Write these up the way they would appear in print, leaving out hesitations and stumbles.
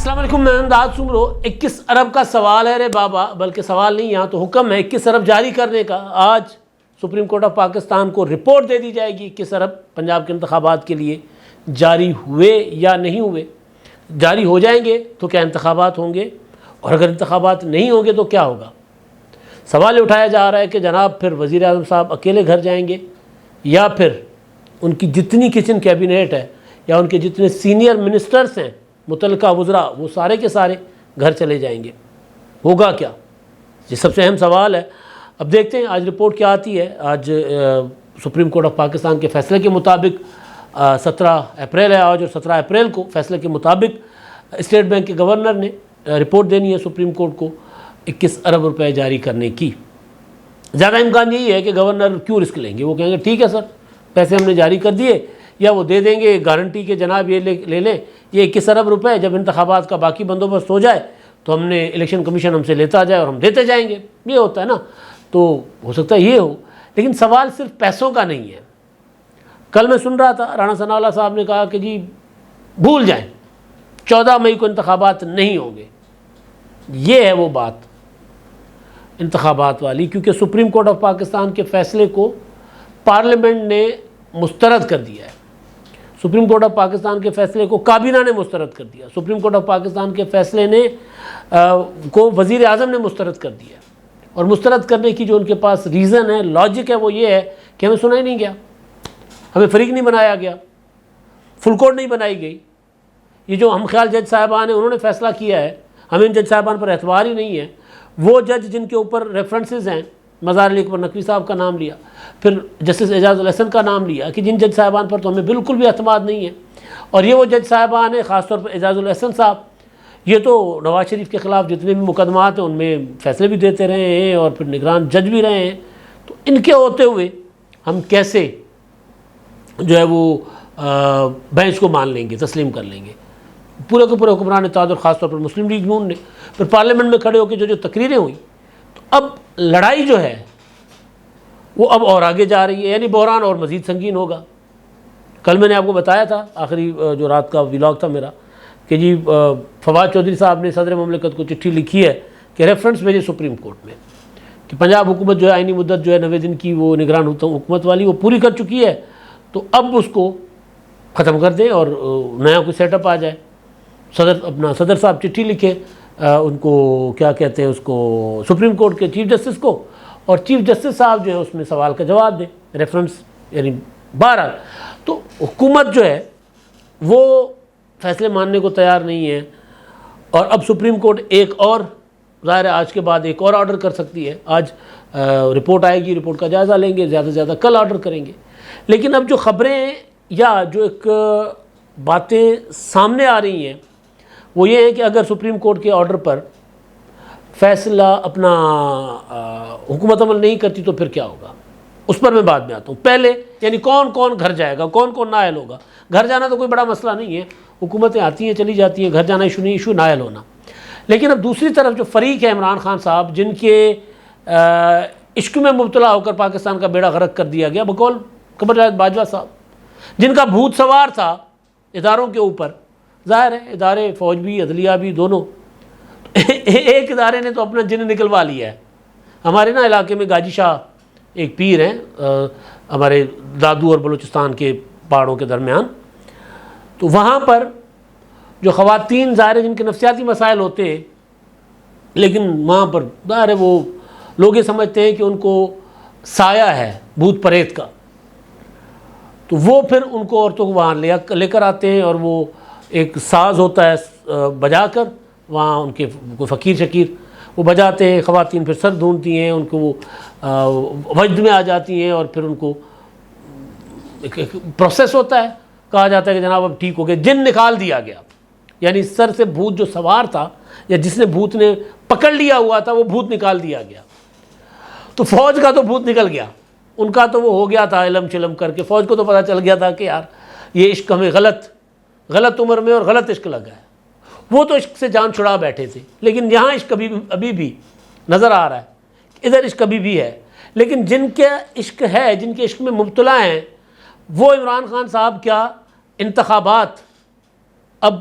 السلام علیکم، میں امداد سمرو۔ 21 ارب کا سوال ہے رے بابا، بلکہ سوال نہیں، یہاں تو حکم ہے 21 ارب جاری کرنے کا۔ آج سپریم کورٹ آف پاکستان کو رپورٹ دے دی جائے گی 21 ارب پنجاب کے انتخابات کے لیے جاری ہوئے یا نہیں ہوئے۔ جاری ہو جائیں گے تو کیا انتخابات ہوں گے، اور اگر انتخابات نہیں ہوں گے تو کیا ہوگا؟ سوال اٹھایا جا رہا ہے کہ جناب پھر وزیر اعظم صاحب اکیلے گھر جائیں گے، یا پھر ان کی جتنی کچن کیبنیٹ ہے یا ان کے جتنے سینئر منسٹرز ہیں، متعلقہ وزراء، وہ سارے کے سارے گھر چلے جائیں گے۔ ہوگا کیا؟ یہ سب سے اہم سوال ہے۔ اب دیکھتے ہیں آج رپورٹ کیا آتی ہے۔ آج سپریم کورٹ آف پاکستان کے فیصلے کے مطابق 17 اپریل ہے آج، اور 17 اپریل کو فیصلے کے مطابق اسٹیٹ بینک کے گورنر نے رپورٹ دینی ہے سپریم کورٹ کو 21 ارب روپے جاری کرنے کی۔ زیادہ امکان یہی ہے کہ گورنر کیوں رسک لیں گے، وہ کہیں گے ٹھیک ہے سر، پیسے ہم نے جاری کر دیے، یا وہ دے دیں گے گارنٹی کہ جناب یہ لے لیں یہ 21 ارب روپے، جب انتخابات کا باقی بندوبست ہو جائے تو ہم نے الیکشن کمیشن ہم سے لیتا جائے اور ہم دیتے جائیں گے۔ یہ ہوتا ہے نا، تو ہو سکتا ہے یہ ہو، لیکن سوال صرف پیسوں کا نہیں ہے۔ کل میں سن رہا تھا رانا ثناء اللہ صاحب نے کہا کہ جی بھول جائیں، 14 مئی کو انتخابات نہیں ہوں گے۔ یہ ہے وہ بات انتخابات والی، کیونکہ سپریم کورٹ آف پاکستان کے فیصلے کو پارلیمنٹ نے مسترد کر دیا ہے۔ سپریم کورٹ آف پاکستان کے فیصلے کو کابینہ نے مسترد کر دیا۔ سپریم کورٹ آف پاکستان کے فیصلے نے کو وزیر اعظم نے مسترد کر دیا، اور مسترد کرنے کی جو ان کے پاس ریزن ہے، لاجک ہے، وہ یہ ہے کہ ہمیں سنا ہی نہیں گیا، ہمیں فریق نہیں بنایا گیا، فل کورٹ نہیں بنائی گئی۔ یہ جو ہم خیال جج صاحبان ہیں انہوں نے فیصلہ کیا ہے، ہمیں ان جج صاحبان پر اعتبار ہی نہیں ہے۔ وہ جج جن کے اوپر ریفرنسز ہیں، مزار علی اکبر نقوی صاحب کا نام لیا، پھر جسٹس اعجاز الحسن کا نام لیا، کہ جن جج صاحبان پر تو ہمیں بالکل بھی اعتماد نہیں ہے۔ اور یہ وہ جج صاحبان ہیں، خاص طور پر اعجاز الحسن صاحب، یہ تو نواز شریف کے خلاف جتنے بھی مقدمات ہیں ان میں فیصلے بھی دیتے رہے ہیں اور پھر نگران جج بھی رہے ہیں۔ تو ان کے ہوتے ہوئے ہم کیسے جو ہے وہ بینچ کو مان لیں گے، تسلیم کر لیں گے؟ پورے کے پورے حکمران اتحاد اور خاص طور پر مسلم لیگ نون نے پھر پارلیمنٹ میں کھڑے ہو کے جو تقریریں ہوئیں، تو اب لڑائی جو ہے وہ اب اور آگے جا رہی ہے، یعنی بحران اور مزید سنگین ہوگا۔ کل میں نے آپ کو بتایا تھا، آخری جو رات کا ولاگ تھا میرا، کہ جی فواد چودھری صاحب نے صدر مملکت کو چٹھی لکھی ہے کہ ریفرنس بھیجے سپریم کورٹ میں کہ پنجاب حکومت جو ہے آئینی مدت جو ہے 90 دن کی وہ نگران حکومت والی وہ پوری کر چکی ہے، تو اب اس کو ختم کر دیں اور نیا کوئی سیٹ اپ آ جائے۔ صدر صاحب چٹھی لکھے ان کو، کیا کہتے ہیں اس کو، سپریم کورٹ کے چیف جسٹس کو، اور چیف جسٹس صاحب جو ہے اس میں سوال کا جواب دیں، ریفرنس یعنی بہرحال۔ تو حکومت جو ہے وہ فیصلے ماننے کو تیار نہیں ہے، اور اب سپریم کورٹ ایک اور، ظاہر ہے آج کے بعد ایک اور آرڈر کر سکتی ہے۔ آج رپورٹ آئے گی، رپورٹ کا جائزہ لیں گے، زیادہ سے زیادہ کل آرڈر کریں گے۔ لیکن اب جو خبریں یا جو ایک باتیں سامنے آ رہی ہیں وہ یہ ہے کہ اگر سپریم کورٹ کے آرڈر پر فیصلہ اپنا حکومت عمل نہیں کرتی تو پھر کیا ہوگا، اس پر میں بعد میں آتا ہوں۔ پہلے یعنی کون کون گھر جائے گا، کون کون نائل ہوگا۔ گھر جانا تو کوئی بڑا مسئلہ نہیں ہے، حکومتیں آتی ہیں چلی جاتی ہیں، گھر جانا ایشو نہیں، ایشو نائل ہونا۔ لیکن اب دوسری طرف جو فریق ہے عمران خان صاحب، جن کے عشق میں مبتلا ہو کر پاکستان کا بیڑا غرق کر دیا گیا، بقول قمر جاوید باجوہ صاحب، جن کا بھوت سوار تھا اداروں کے اوپر، ظاہر ہے ادارے فوج بھی عدلیہ بھی دونوں، ایک ادارے نے تو اپنا جن نکلوا لیا ہے۔ ہمارے نا علاقے میں گاجی شاہ ایک پیر ہیں، ہمارے دادو اور بلوچستان کے پہاڑوں کے درمیان، تو وہاں پر جو خواتین ظاہر ہے جن کے نفسیاتی مسائل ہوتے ہیں، لیکن وہاں پر ظاہر ہے وہ لوگ یہ سمجھتے ہیں کہ ان کو سایہ ہے بھوت پریت کا، تو وہ پھر ان کو عورتوں کو وہاں لے کر آتے ہیں، اور وہ ایک ساز ہوتا ہے بجا کر، وہاں ان کے کوئی فقیر شکیر وہ بجاتے ہیں، خواتین پھر سر ڈھونڈتی ہیں، ان کو وہ وجد میں آ جاتی ہیں، اور پھر ان کو ایک پروسیس ہوتا ہے، کہا جاتا ہے کہ جناب اب ٹھیک ہو گیا، جن نکال دیا گیا، یعنی سر سے بھوت جو سوار تھا یا جس نے بھوت نے پکڑ لیا ہوا تھا وہ بھوت نکال دیا گیا۔ تو فوج کا تو بھوت نکل گیا، ان کا تو وہ ہو گیا تھا علم چلم کر کے، فوج کو تو پتہ چل گیا تھا کہ یار یہ عشق ہمیں غلط عمر میں اور غلط عشق لگا ہے، وہ تو عشق سے جان چھڑا بیٹھے تھے۔ لیکن یہاں عشق ابھی بھی نظر آ رہا ہے، ادھر عشق ابھی بھی ہے، لیکن جن کے عشق ہے، جن کے عشق میں مبتلا ہیں، وہ عمران خان صاحب کیا انتخابات اب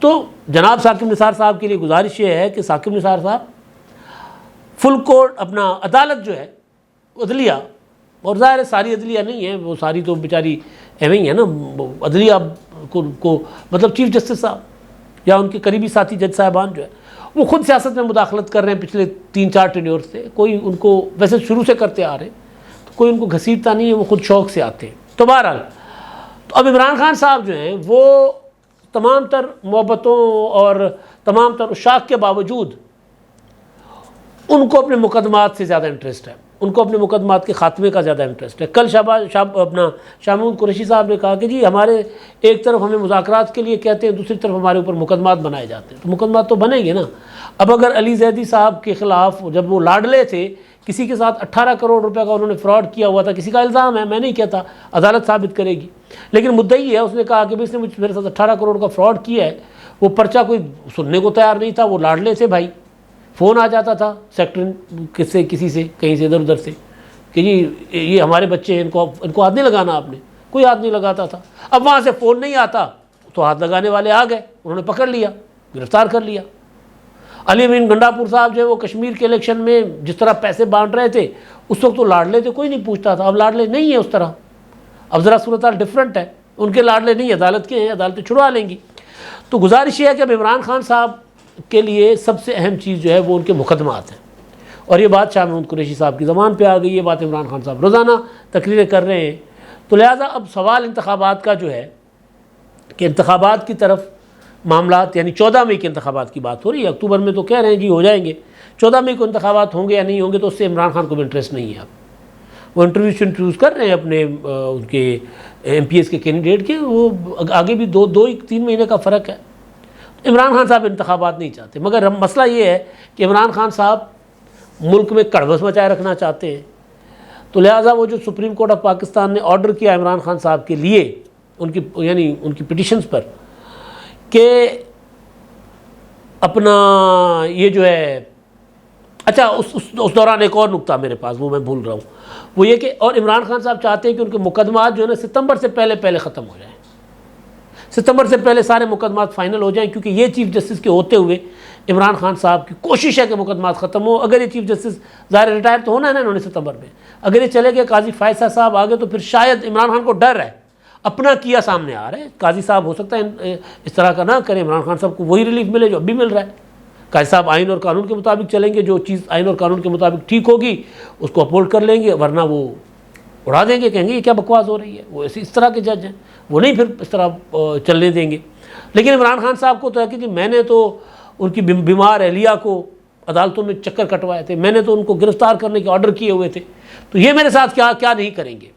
تو جناب ثاقب نثار صاحب کے لیے گزارش یہ ہے کہ ثاقب نثار صاحب فل کورٹ اپنا عدالت جو ہے عدلیہ، اور ظاہر ہے ساری عدلیہ نہیں ہے، وہ ساری تو بیچاری ایویں ہی ہے نا، عدلیہ کو مطلب چیف جسٹس صاحب یا ان کے قریبی ساتھی جج صاحبان جو ہے وہ خود سیاست میں مداخلت کر رہے ہیں پچھلے 3-4 ٹینیور سے، کوئی ان کو ویسے شروع سے کرتے آ رہے ہیں، تو کوئی ان کو گھسیٹتا نہیں ہے، وہ خود شوق سے آتے ہیں۔ تو بہرحال تو اب عمران خان صاحب جو ہیں وہ تمام تر محبتوں اور تمام تر اشاق کے باوجود ان کو اپنے مقدمات سے زیادہ انٹرسٹ ہے، ان کو اپنے مقدمات کے خاتمے کا زیادہ انٹرسٹ ہے۔ کل شاہ محمود قریشی صاحب نے کہا کہ جی ہمارے ایک طرف ہمیں مذاکرات کے لیے کہتے ہیں، دوسری طرف ہمارے اوپر مقدمات بنائے جاتے ہیں، تو مقدمات تو بنیں گے نا۔ اب اگر علی زیدی صاحب کے خلاف جب وہ لاڈلے تھے، کسی کے ساتھ 18 کروڑ روپے کا انہوں نے فراڈ کیا ہوا تھا، کسی کا الزام ہے، میں نہیں کہتا، عدالت ثابت کرے گی، لیکن مدعی ہے، اس نے کہا کہ اس نے میرے ساتھ 18 کروڑ کا فراڈ کیا ہے، وہ پرچہ کوئی سننے کو تیار نہیں تھا، وہ لاڈلے تھے بھائی، فون آ جاتا تھا سیکٹر کسی سے کہیں سے ادھر ادھر سے کہ جی یہ ہمارے بچے ہیں، ان کو ہاتھ نہیں لگانا، آپ نے کوئی ہاتھ نہیں لگاتا تھا۔ اب وہاں سے فون نہیں آتا تو ہاتھ لگانے والے آ گئے، انہوں نے پکڑ لیا، گرفتار کر لیا۔ علی امین گنڈاپور صاحب جو ہے وہ کشمیر کے الیکشن میں جس طرح پیسے بانٹ رہے تھے، اس وقت تو لاڈلے تھے، کوئی نہیں پوچھتا تھا، اب لاڈلے نہیں ہیں اس طرح، اب ذرا صورتحال ڈفرینٹ ہے، ان کے لاڈلے نہیں، عدالت کے ہیں، عدالتیں چھڑوا لیں گی۔ تو گزارش یہ ہے کہ اب عمران خان صاحب کے لیے سب سے اہم چیز جو ہے وہ ان کے مقدمات ہیں، اور یہ بات شاہ محمود قریشی صاحب کی زبان پہ آ گئی، یہ بات عمران خان صاحب روزانہ تقریریں کر رہے ہیں، تو لہٰذا اب سوال انتخابات کا جو ہے کہ انتخابات کی طرف معاملات، یعنی 14 مئی کے انتخابات کی بات ہو رہی ہے، اکتوبر میں تو کہہ رہے ہیں جی ہو جائیں گے، 14 مئی کو انتخابات ہوں گے یا نہیں ہوں گے، تو اس سے عمران خان کو بھی انٹرسٹ نہیں ہے۔ اب وہ انٹرویوز کر رہے ہیں اپنے ان کے ایم پی ایس کے کینڈیڈیٹ کے، وہ آگے بھی 2-3 مہینے کا فرق ہے۔ عمران خان صاحب انتخابات نہیں چاہتے، مگر مسئلہ یہ ہے کہ عمران خان صاحب ملک میں کڑبس مچائے رکھنا چاہتے ہیں، تو لہٰذا وہ جو سپریم کورٹ آف پاکستان نے آرڈر کیا عمران خان صاحب کے لیے ان کی پٹیشنز پر کہ اپنا یہ جو ہے، اچھا اس دوران ایک اور نقطہ میرے پاس وہ میں بھول رہا ہوں، وہ یہ کہ اور عمران خان صاحب چاہتے ہیں کہ ان کے مقدمات جو ہے نا ستمبر سے پہلے ختم ہو جائیں، ستمبر سے پہلے سارے مقدمات فائنل ہو جائیں، کیونکہ یہ چیف جسٹس کے ہوتے ہوئے عمران خان صاحب کی کوشش ہے کہ مقدمات ختم ہو۔ اگر یہ چیف جسٹس ظاہر ریٹائر تو ہونا ہے نا انہوں نے ستمبر میں، اگر یہ چلے گئے قاضی فائز صاحب آگے، تو پھر شاید عمران خان کو ڈر ہے، اپنا کیا سامنے آ رہا ہے، قاضی صاحب ہو سکتا ہے اس طرح کا نہ کریں، عمران خان صاحب کو وہی ریلیف ملے جو اب بھی مل رہا ہے، قاضی صاحب آئین اور قانون کے مطابق چلیں گے، جو چیز آئین اور قانون کے مطابق ٹھیک ہوگی اس کو اپہولڈ کر لیں گے، ورنہ وہ اڑا دیں گے، کہیں گے یہ کیا بکواس ہو رہی ہے، وہ اس طرح کے جج ہیں، وہ نہیں پھر اس طرح چلنے دیں گے۔ لیکن عمران خان صاحب کو تو ہے کہ جی میں نے تو ان کی بیمار اہلیہ کو عدالتوں میں چکر کٹوائے تھے، میں نے تو ان کو گرفتار کرنے کے آرڈر کیے ہوئے تھے، تو یہ میرے ساتھ کیا نہیں کریں گے۔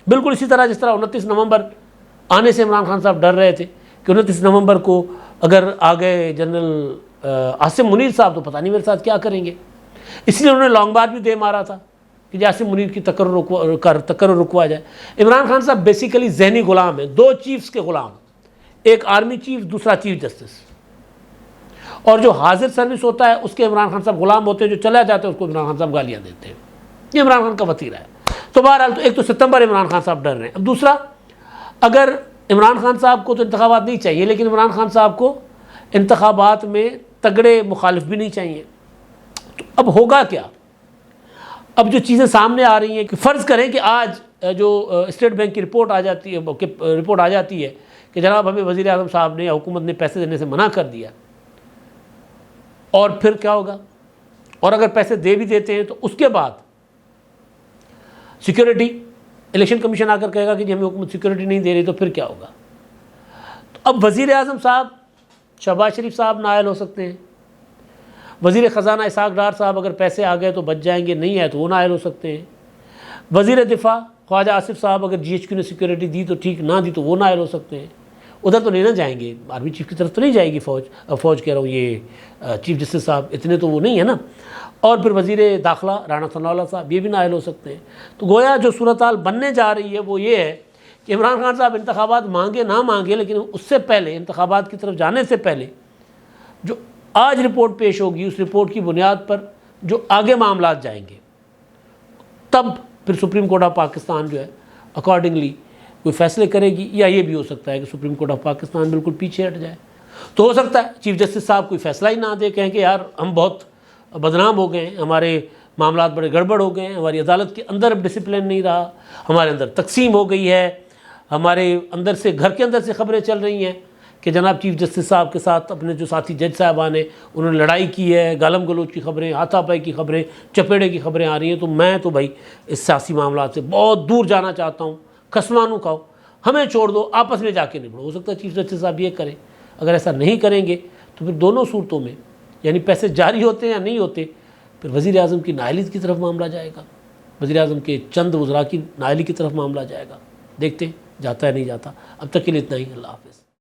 بالکل اسی طرح جس طرح 29 نومبر آنے سے عمران خان صاحب ڈر رہے تھے کہ 29 نومبر کو اگر آ گئے جنرل عاصم منیر صاحب تو پتہ نہیں میرے ساتھ کیا کریں گے، اس لیے انہوں نے لانگ مارچ بھی دے مارا تھا کہ عاصم منیر کی تقرر رکوا جائے۔ عمران خان صاحب بیسیکلی ذہنی غلام ہیں، 2 چیفز کے غلام، ایک آرمی چیف، دوسرا چیف جسٹس، اور جو حاضر سروس ہوتا ہے اس کے عمران خان صاحب غلام ہوتے ہیں، جو چلا جاتا ہے اس کو عمران خان صاحب گالیاں دیتے ہیں، یہ عمران خان کا وتیرہ ہے۔ تو بہرحال تو ایک تو ستمبر عمران خان صاحب ڈر رہے ہیں، اب دوسرا اگر عمران خان صاحب کو تو انتخابات نہیں چاہیے، لیکن عمران خان صاحب کو انتخابات میں تگڑے مخالف بھی نہیں چاہیے، تو اب ہوگا کیا؟ اب جو چیزیں سامنے آ رہی ہیں کہ فرض کریں کہ آج جو اسٹیٹ بینک کی رپورٹ آ جاتی ہے کہ جناب ہمیں وزیر اعظم صاحب نے یا حکومت نے پیسے دینے سے منع کر دیا، اور پھر کیا ہوگا؟ اور اگر پیسے دے بھی دیتے ہیں تو اس کے بعد سیکیورٹی، الیکشن کمیشن آ کر کہے گا کہ جی ہمیں حکومت سیکیورٹی نہیں دے رہی، تو پھر کیا ہوگا؟ تو اب وزیر اعظم صاحب شہباز شریف صاحب نائل ہو سکتے ہیں، وزیر خزانہ اسحاق ڈار صاحب اگر پیسے آ گئے تو بچ جائیں گے، نہیں آئے تو وہ نائل ہو سکتے ہیں، وزیر دفاع خواجہ آصف صاحب اگر جی ایچ کیو نے سیکیورٹی دی تو ٹھیک، نہ دی تو وہ نائل ہو سکتے ہیں، ادھر تو نہیں نہ جائیں گے، آرمی چیف کی طرف تو نہیں جائے گی فوج کہہ رہا ہوں، یہ چیف جسٹس صاحب اتنے تو وہ نہیں ہے نا، اور پھر وزیر داخلہ رانا ثناء اللہ صاحب یہ بھی نائل ہو سکتے ہیں۔ تو گویا جو صورتحال بننے جا رہی ہے وہ یہ ہے کہ عمران خان صاحب انتخابات مانگے نہ مانگے، لیکن اس سے پہلے، انتخابات کی طرف جانے سے پہلے جو آج رپورٹ پیش ہوگی، اس رپورٹ کی بنیاد پر جو آگے معاملات جائیں گے، تب پھر سپریم کورٹ آف پاکستان جو ہے اکارڈنگلی کوئی فیصلے کرے گی، یا یہ بھی ہو سکتا ہے کہ سپریم کورٹ آف پاکستان بالکل پیچھے ہٹ جائے۔ تو ہو سکتا ہے چیف جسٹس صاحب کوئی فیصلہ ہی نہ دے، کہیں کہ یار ہم بہت بدنام ہو گئے ہیں، ہمارے معاملات بڑے گڑبڑ ہو گئے ہیں، ہماری عدالت کے اندر ڈسپلن نہیں رہا، ہمارے اندر تقسیم ہو گئی ہے، ہمارے اندر سے گھر کے اندر سے خبریں چل رہی ہیں کہ جناب چیف جسٹس صاحب کے ساتھ اپنے جو ساتھی جج صاحبان ہیں انہوں نے لڑائی کی ہے، گالم گلوچ کی خبریں، ہاتھا پائی کی خبریں، چپیڑے کی خبریں آ رہی ہیں۔ تو میں تو بھائی اس سیاسی معاملات سے بہت دور جانا چاہتا ہوں، خسمانو کھاؤ، ہمیں چھوڑ دو، آپس میں جا کے نبڑو۔ ہو سکتا ہے چیف جسٹس صاحب یہ کریں، اگر ایسا نہیں کریں گے تو پھر دونوں صورتوں میں یعنی پیسے جاری ہوتے ہیں یا نہیں ہوتے، پھر وزیر اعظم کی نااہلی کی طرف معاملہ جائے گا، وزیر اعظم کے چند وزراء کی نااہلی کی طرف معاملہ جائے گا۔ دیکھتے ہیں جاتا ہے نہیں جاتا۔ اب تک کے لیے اتنا ہی، اللہ حافظ۔